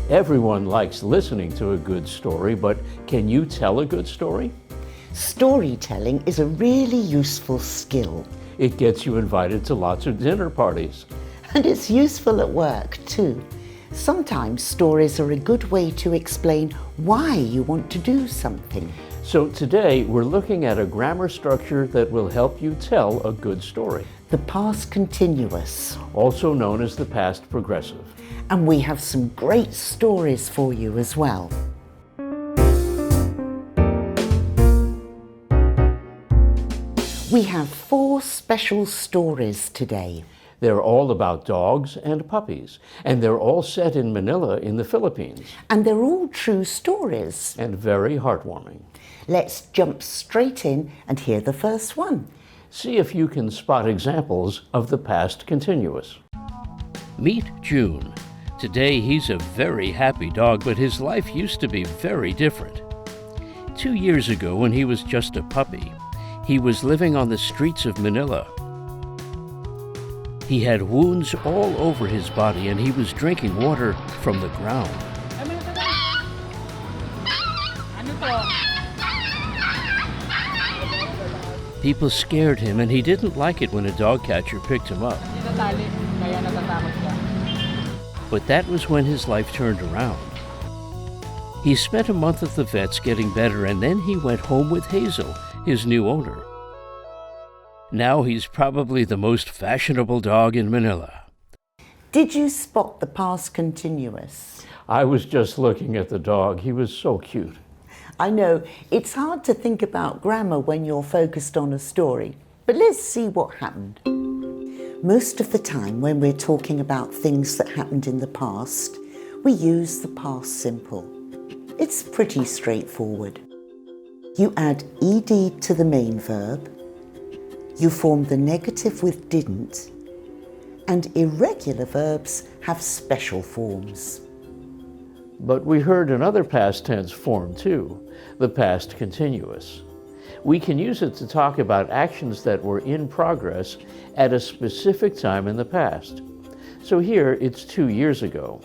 Everyone likes listening to a good story, but can you tell a good story? Storytelling is a really useful skill. It gets you invited to lots of dinner parties. And it's useful at work too. Sometimes stories are a good way to explain why you want to do something. So today we're looking at a grammar structure that will help you tell a good story. The past continuous. Also known as the past progressive. And we have some great stories for you as well. We have 4 special stories today. They're all about dogs and puppies, and they're all set in Manila in the Philippines. And they're all true stories. And very heartwarming. Let's jump straight in and hear the first one. See if you can spot examples of the past continuous. Meet June. Today he's a very happy dog, but his life used to be very different. 2 years ago, when he was just a puppy, he was living on the streets of Manila. He had wounds all over his body and he was drinking water from the ground. People scared him and he didn't like it when a dog catcher picked him up. But that was when his life turned around. He spent a month at the vet's getting better, and then he went home with Hazel, his new owner. Now he's probably the most fashionable dog in Manila. Did you spot the past continuous? I was just looking at the dog. He was so cute. I know, it's hard to think about grammar when you're focused on a story, but let's see what happened. Most of the time when we're talking about things that happened in the past, we use the past simple. It's pretty straightforward. You add ed to the main verb, you form the negative with didn't, and irregular verbs have special forms. But we heard another past tense form too, the past continuous. We can use it to talk about actions that were in progress at a specific time in the past. So here it's 2 years ago.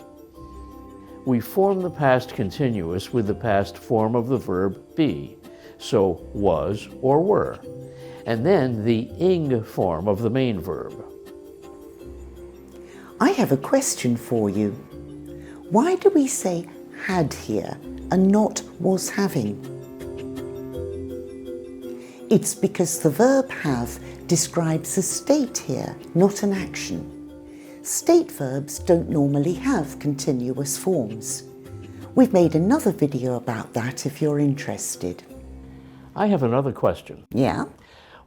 We form the past continuous with the past form of the verb be, so was or were, and then the ing form of the main verb. I have a question for you. Why do we say had here and not was having? It's because the verb have describes a state here, not an action. State verbs don't normally have continuous forms. We've made another video about that if you're interested. I have another question. Yeah?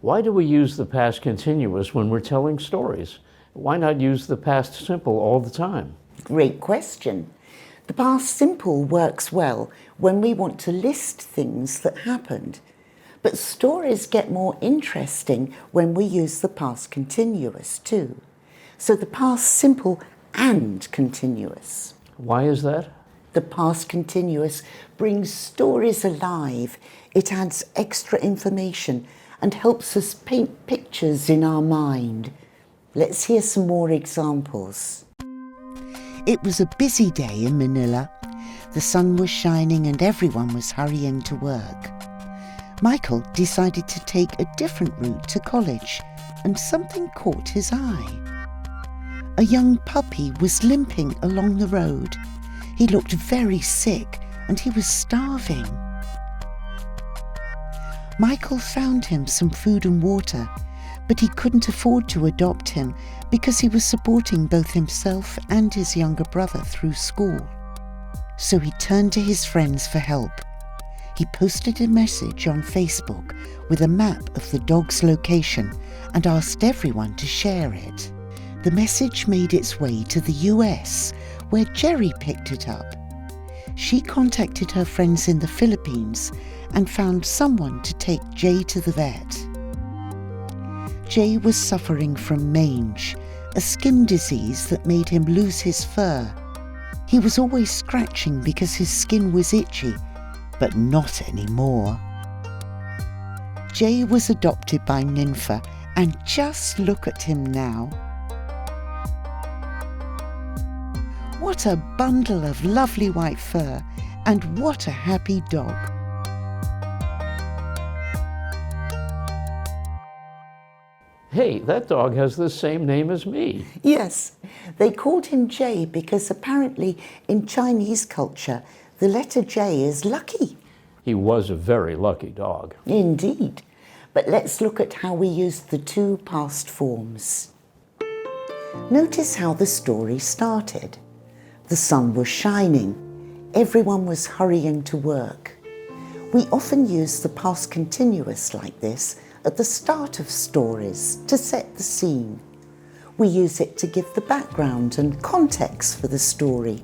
Why do we use the past continuous when we're telling stories? Why not use the past simple all the time? Great question. The past simple works well when we want to list things that happened. But stories get more interesting when we use the past continuous too. So the past simple and continuous. Why is that? The past continuous brings stories alive. It adds extra information and helps us paint pictures in our mind. Let's hear some more examples. It was a busy day in Manila. The sun was shining and everyone was hurrying to work. Michael decided to take a different route to college, and something caught his eye. A young puppy was limping along the road. He looked very sick and he was starving. Michael found him some food and water, but he couldn't afford to adopt him because he was supporting both himself and his younger brother through school. So he turned to his friends for help. He posted a message on Facebook with a map of the dog's location and asked everyone to share it. The message made its way to the US, where Jerry picked it up. She contacted her friends in the Philippines and found someone to take Jay to the vet. Jay was suffering from mange, a skin disease that made him lose his fur. He was always scratching because his skin was itchy, but not anymore. Jay was adopted by Ninfa, and just look at him now. What a bundle of lovely white fur, and what a happy dog. Hey, that dog has the same name as me. Yes, they called him Jay because apparently in Chinese culture, the letter J is lucky. He was a very lucky dog. Indeed. But let's look at how we used the two past forms. Notice how the story started. The sun was shining. Everyone was hurrying to work. We often use the past continuous like this at the start of stories to set the scene. We use it to give the background and context for the story.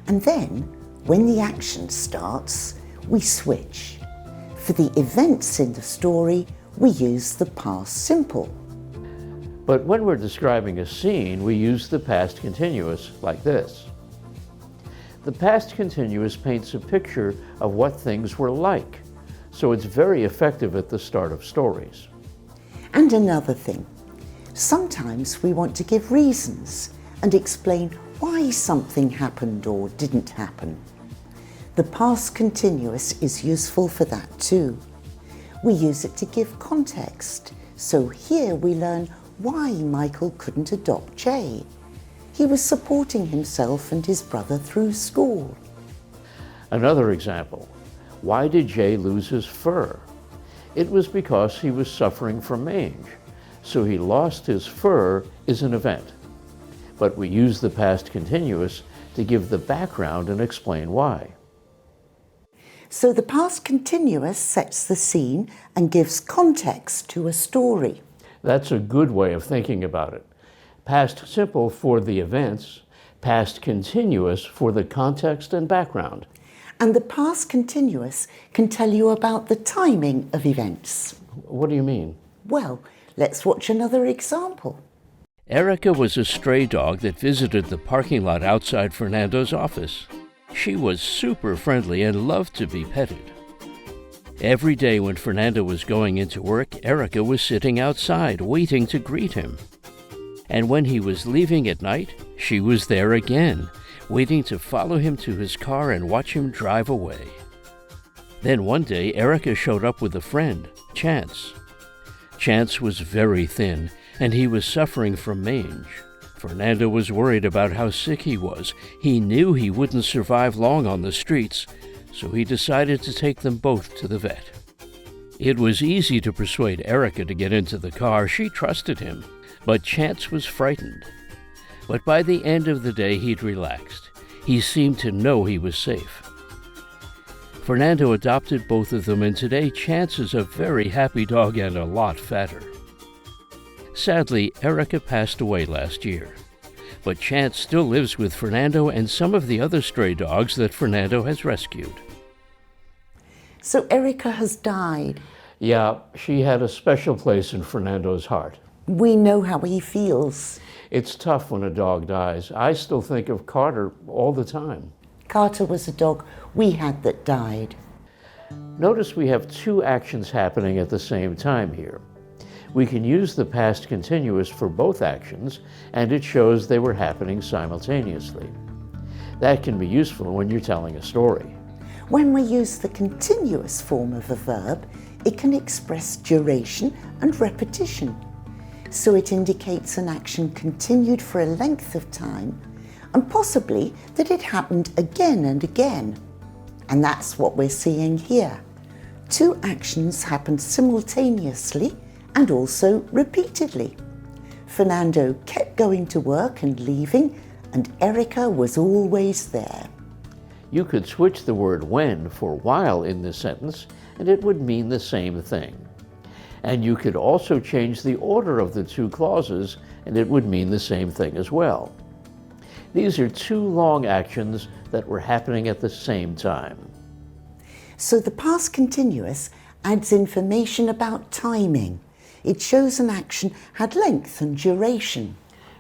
And then, when the action starts, we switch. For the events in the story, we use the past simple. But when we're describing a scene, we use the past continuous like this. The past continuous paints a picture of what things were like, so it's very effective at the start of stories. And another thing, sometimes we want to give reasons and explain why something happened or didn't happen. The past continuous is useful for that too. We use it to give context, so here we learn why Michael couldn't adopt Jay. He was supporting himself and his brother through school. Another example, why did Jay lose his fur? It was because he was suffering from mange, so he lost his fur is an event. But we use the past continuous to give the background and explain why. So the past continuous sets the scene and gives context to a story. That's a good way of thinking about it. Past simple for the events, past continuous for the context and background. And the past continuous can tell you about the timing of events. What do you mean? Well, let's watch another example. Erica was a stray dog that visited the parking lot outside Fernando's office. She was super friendly and loved to be petted. Every day when Fernando was going into work, Erica was sitting outside waiting to greet him. And when he was leaving at night, she was there again, waiting to follow him to his car and watch him drive away. Then one day, Erica showed up with a friend, Chance. Chance was very thin, and he was suffering from mange. Fernando was worried about how sick he was. He knew he wouldn't survive long on the streets, so he decided to take them both to the vet. It was easy to persuade Erica to get into the car. She trusted him, but Chance was frightened. But by the end of the day, he'd relaxed. He seemed to know he was safe. Fernando adopted both of them, and today Chance is a very happy dog and a lot fatter. Sadly, Erica passed away last year, but Chance still lives with Fernando and some of the other stray dogs that Fernando has rescued. So Erica has died. Yeah, she had a special place in Fernando's heart. We know how he feels. It's tough when a dog dies. I still think of Carter all the time. Carter was a dog we had that died. Notice we have two actions happening at the same time here. We can use the past continuous for both actions, and it shows they were happening simultaneously. That can be useful when you're telling a story. When we use the continuous form of a verb, it can express duration and repetition. So it indicates an action continued for a length of time, and possibly that it happened again and again. And that's what we're seeing here. Two actions happened simultaneously and also repeatedly. Fernando kept going to work and leaving, and Erica was always there. You could switch the word when for while in this sentence, and it would mean the same thing. And you could also change the order of the two clauses, and it would mean the same thing as well. These are two long actions that were happening at the same time. So the past continuous adds information about timing. It shows an action had length and duration.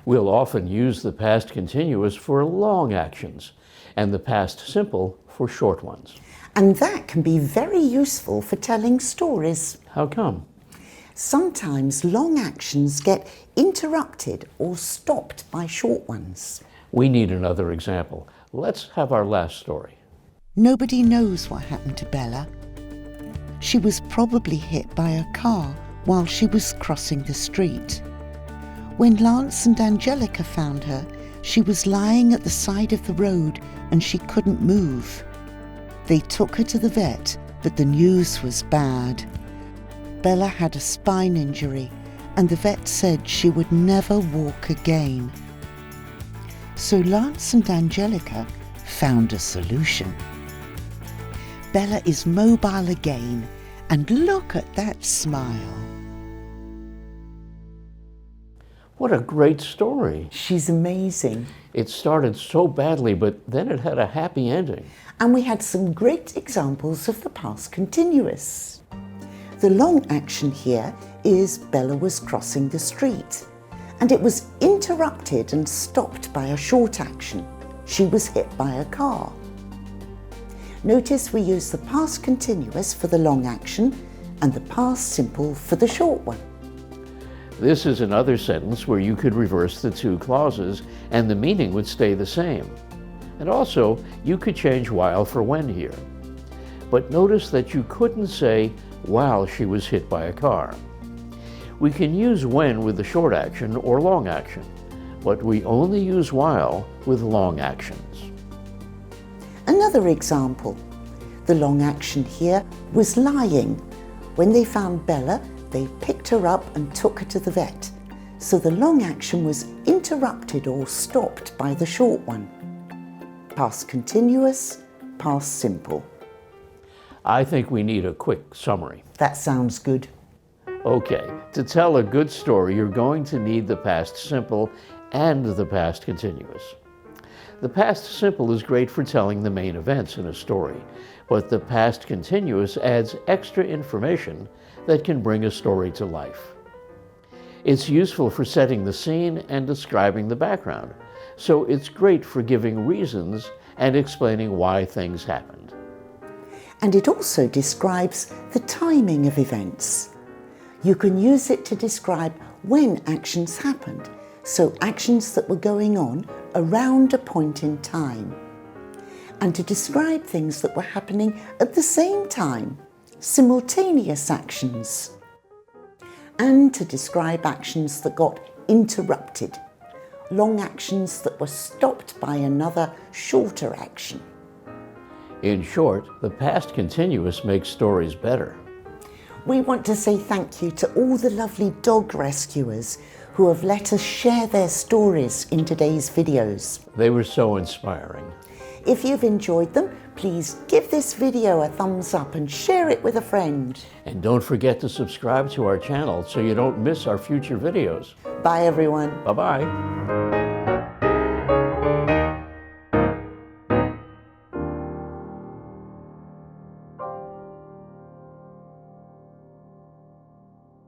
We'll often use the past continuous for long actions, and the past simple for short ones. And that can be very useful for telling stories. How come? Sometimes long actions get interrupted or stopped by short ones. We need another example. Let's have our last story. Nobody knows what happened to Bella. She was probably hit by a car while she was crossing the street. When Lance and Angelica found her, she was lying at the side of the road and she couldn't move. They took her to the vet, but the news was bad. Bella had a spine injury and the vet said she would never walk again. So Lance and Angelica found a solution. Bella is mobile again, and look at that smile. What a great story. She's amazing. It started so badly, but then it had a happy ending. And we had some great examples of the past continuous. The long action here is Bella was crossing the street, and it was interrupted and stopped by a short action. She was hit by a car. Notice we use the past continuous for the long action and the past simple for the short one. This is another sentence where you could reverse the two clauses and the meaning would stay the same. And also, you could change while for when here. But notice that you couldn't say while she was hit by a car. We can use when with the short action or long action, but we only use while with long actions. Another example. The long action here was lying. When they found Bella, they picked her up and took her to the vet. So the long action was interrupted or stopped by the short one. Past continuous, past simple. I think we need a quick summary. That sounds good. Okay, to tell a good story, you're going to need the past simple and the past continuous. The past simple is great for telling the main events in a story, but the past continuous adds extra information that can bring a story to life. It's useful for setting the scene and describing the background, so it's great for giving reasons and explaining why things happened. And it also describes the timing of events. You can use it to describe when actions happened, so actions that were going on around a point in time. And to describe things that were happening at the same time, simultaneous actions. And to describe actions that got interrupted, long actions that were stopped by another shorter action. In short, the past continuous makes stories better. We want to say thank you to all the lovely dog rescuers who have let us share their stories in today's videos. They were so inspiring. If you've enjoyed them, please give this video a thumbs up and share it with a friend. And don't forget to subscribe to our channel so you don't miss our future videos. Bye everyone. Bye-bye.